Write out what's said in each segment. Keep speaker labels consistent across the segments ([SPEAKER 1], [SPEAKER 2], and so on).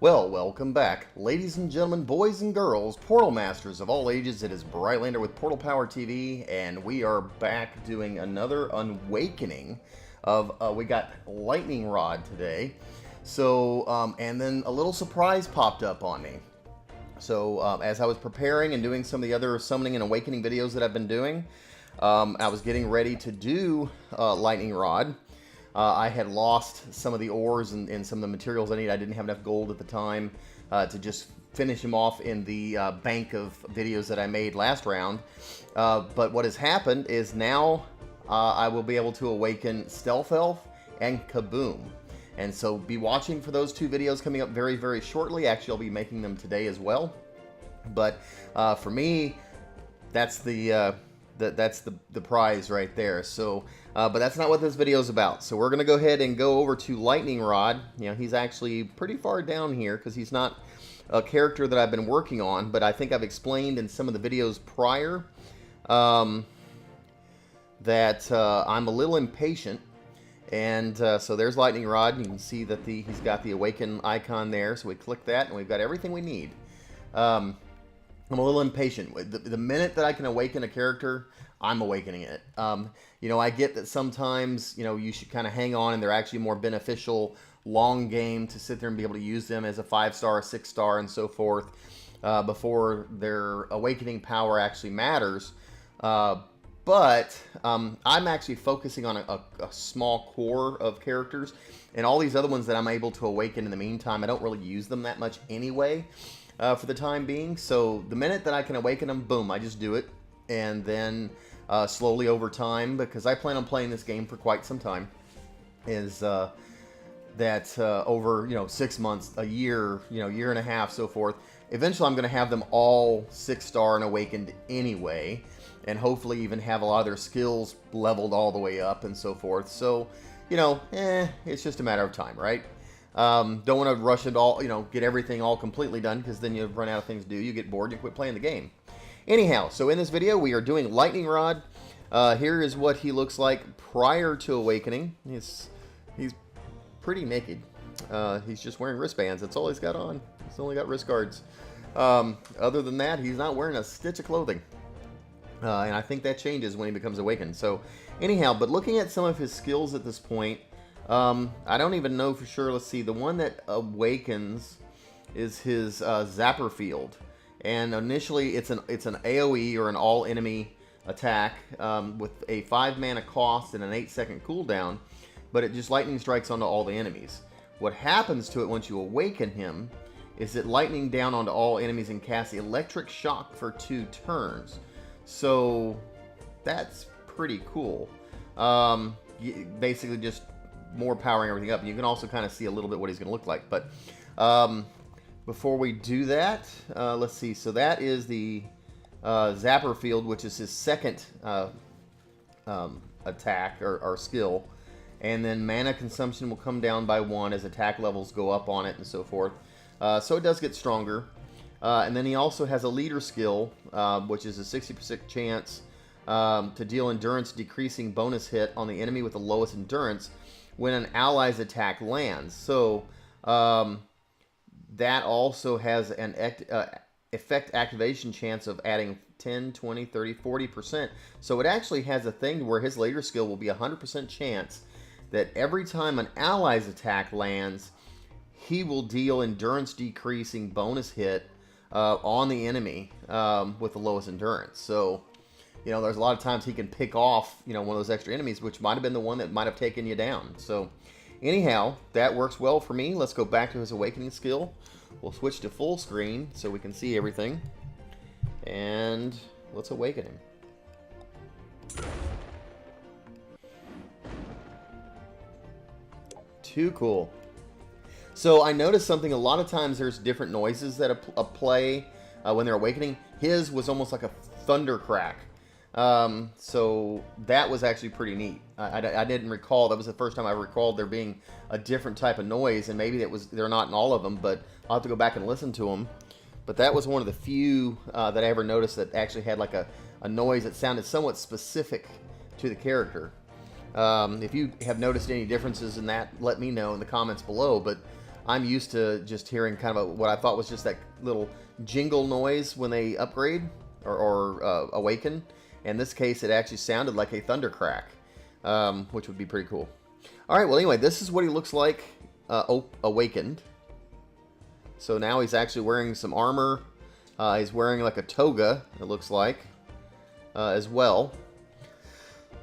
[SPEAKER 1] Well, welcome back. Ladies and gentlemen, boys and girls, Portal Masters of all ages, it is Brylander with PortalPowerTV, and we are back doing another Awakening of, we got Lightning Rod today. So, and then a little surprise popped up on me. So, as I was preparing and doing some of the other Summoning and Awakening videos that I've been doing, I was getting ready to do Lightning Rod. I had lost some of the ores and some of the materials I need. I didn't have enough gold at the time to just finish him off in the bank of videos that I made last round. But what has happened is now I will be able to awaken Stealth Elf and Kaboom. And so be watching for those two videos coming up very, very shortly. Actually, I'll be making them today as well. But for me, that's the prize right there. So, but that's not what this video is about. So we're going to go ahead and go over to Lightning Rod. You know, he's actually pretty far down here because he's not a character that I've been working on, but I think I've explained in some of the videos prior that I'm a little impatient. And so there's Lightning Rod. You can see that he's got the Awaken icon there. So we click that and we've got everything we need. I'm a little impatient. The minute that I can awaken a character, I'm awakening it. You know, I get that sometimes, you know, you should kind of hang on and they're actually more beneficial long game to sit there and be able to use them as a 5-star, a 6-star, and so forth before their awakening power actually matters. But I'm actually focusing on a small core of characters, and all these other ones that I'm able to awaken in the meantime, I don't really use them that much anyway. For the time being. So the minute that I can awaken them, boom, I just do it. And then slowly over time, because I plan on playing this game for quite some time, is that over, you know, 6 months, a year, you know, year and a half, so forth. Eventually I'm going to have them all 6-star and awakened anyway, and hopefully even have a lot of their skills leveled all the way up and so forth. So, you know, it's just a matter of time, right? Don't want to rush it all, you know, get everything all completely done, because then you run out of things to do, you get bored, you quit playing the game. Anyhow, so in this video we are doing Lightning Rod. Here is what he looks like prior to awakening. He's pretty naked. He's just wearing wristbands. That's all he's got on. He's only got wrist guards. Other than that, he's not wearing a stitch of clothing. And I think that changes when he becomes awakened. So anyhow, but looking at some of his skills at this point, I don't even know for sure. Let's see. The one that awakens is his Zapper Field, and initially it's an AOE or an all enemy attack with a 5-mana cost and an 8-second cooldown, but it just lightning strikes onto all the enemies. What happens to it once you awaken him is it lightning down onto all enemies and casts Electric Shock for 2 turns. So that's pretty cool. Basically just more powering everything up, and you can also kind of see a little bit what he's going to look like. But before we do that, let's see. So that is the Zapper Field, which is his second attack or skill, and then mana consumption will come down by 1 as attack levels go up on it and so forth. So it does get stronger. And then he also has a leader skill, which is a 60% chance to deal endurance decreasing bonus hit on the enemy with the lowest endurance when an ally's attack lands. So that also has an effect activation chance of adding 10, 20, 30, 40%. So it actually has a thing where his later skill will be 100% chance that every time an ally's attack lands, he will deal endurance decreasing bonus hit on the enemy with the lowest endurance. So, you know, there's a lot of times he can pick off, you know, one of those extra enemies, which might have been the one that might have taken you down. So, anyhow, that works well for me. Let's go back to his awakening skill. We'll switch to full screen so we can see everything. And let's awaken him. Too cool. So I noticed something. A lot of times there's different noises that play when they're awakening. His was almost like a thunder crack. So that was actually pretty neat. I didn't recall. That was the first time I recalled there being a different type of noise, and maybe they're not in all of them, but I'll have to go back and listen to them. But that was one of the few that I ever noticed that actually had like a noise that sounded somewhat specific to the character. If you have noticed any differences in that, let me know in the comments below. But I'm used to just hearing kind of what I thought was just that little jingle noise when they upgrade or awaken. In this case, it actually sounded like a thunder crack, which would be pretty cool. All right, well, anyway, this is what he looks like awakened. So now he's actually wearing some armor. He's wearing like a toga, it looks like, as well.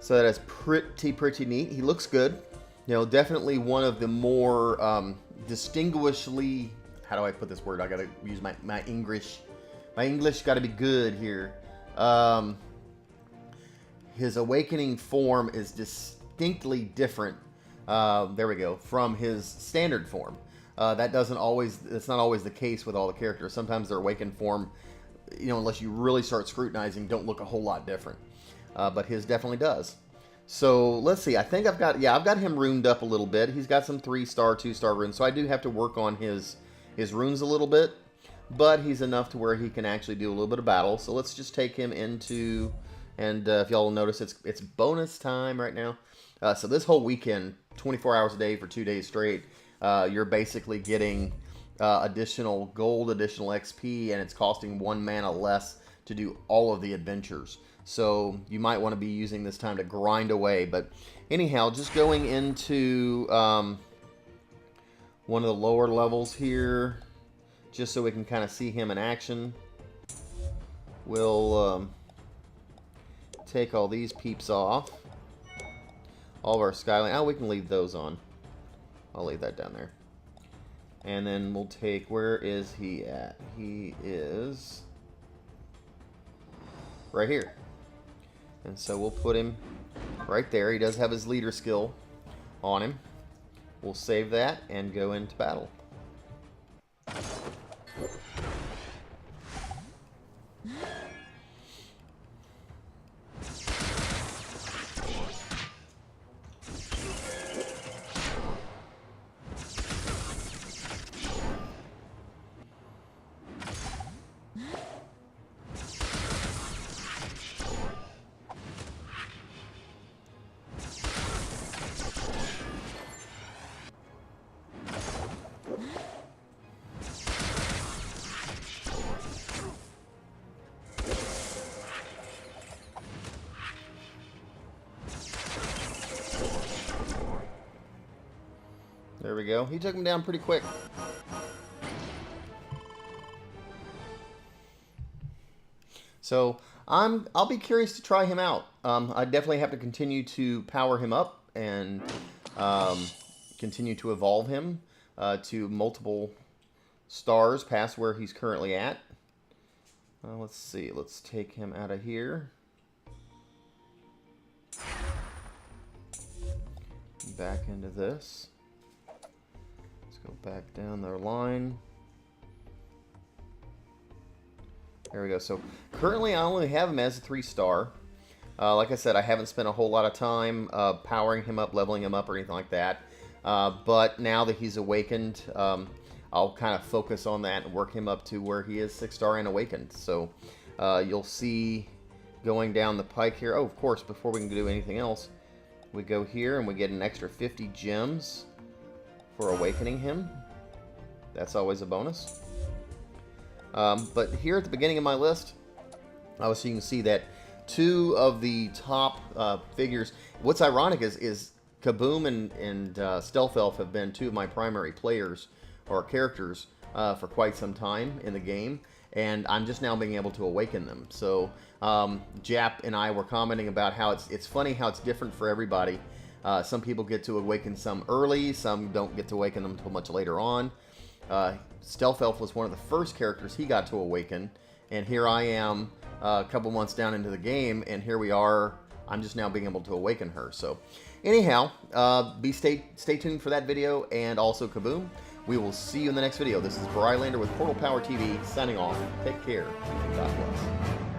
[SPEAKER 1] So that is pretty neat. He looks good. You know, definitely one of the more distinguishedly, how do I put this word? I gotta use my English. My English gotta be good here. His awakening form is distinctly different, there we go, from his standard form. That's not always the case with all the characters. Sometimes their awakened form, you know, unless you really start scrutinizing, don't look a whole lot different. But his definitely does. So let's see. I think I've got him runed up a little bit. He's got some 3-star, 2-star runes, so I do have to work on his runes a little bit. But he's enough to where he can actually do a little bit of battle. So let's just take him into, and if y'all will notice, it's bonus time right now. So this whole weekend, 24 hours a day for 2 days straight, you're basically getting additional gold, additional XP, and it's costing 1 mana less to do all of the adventures. So you might want to be using this time to grind away. But anyhow, just going into one of the lower levels here, just so we can kind of see him in action. We'll take all these peeps off. All of our Skylanders. Oh, we can leave those on. I'll leave that down there. And then we'll take, where is he at? He is right here. And so we'll put him right there. He does have his leader skill on him. We'll save that and go into battle. There we go. He took him down pretty quick. So I'll be curious to try him out. I definitely have to continue to power him up and continue to evolve him to multiple stars past where he's currently at. Let's see. Let's take him out of here. Back into this. Go back down their line. There we go. So currently I only have him as a 3-star. Like I said, I haven't spent a whole lot of time powering him up, leveling him up, or anything like that. But now that he's awakened, I'll kind of focus on that and work him up to where he is 6-star and awakened. So you'll see going down the pike here. Oh, of course, before we can do anything else, we go here and we get an extra 50 gems for awakening him. That's always a bonus. But here at the beginning of my list, so you can see that 2 of the top figures. What's ironic is Kaboom and Stealth Elf have been 2 of my primary players or characters for quite some time in the game, and I'm just now being able to awaken them. So Jap and I were commenting about how it's funny how it's different for everybody. Some people get to awaken some early, some don't get to awaken them until much later on. Stealth Elf was one of the first characters he got to awaken, and here I am a couple months down into the game, and here we are. I'm just now being able to awaken her. So anyhow, stay tuned for that video, and also Kaboom. We will see you in the next video. This is Brylander with PortalPowerTV signing off. Take care, and God bless.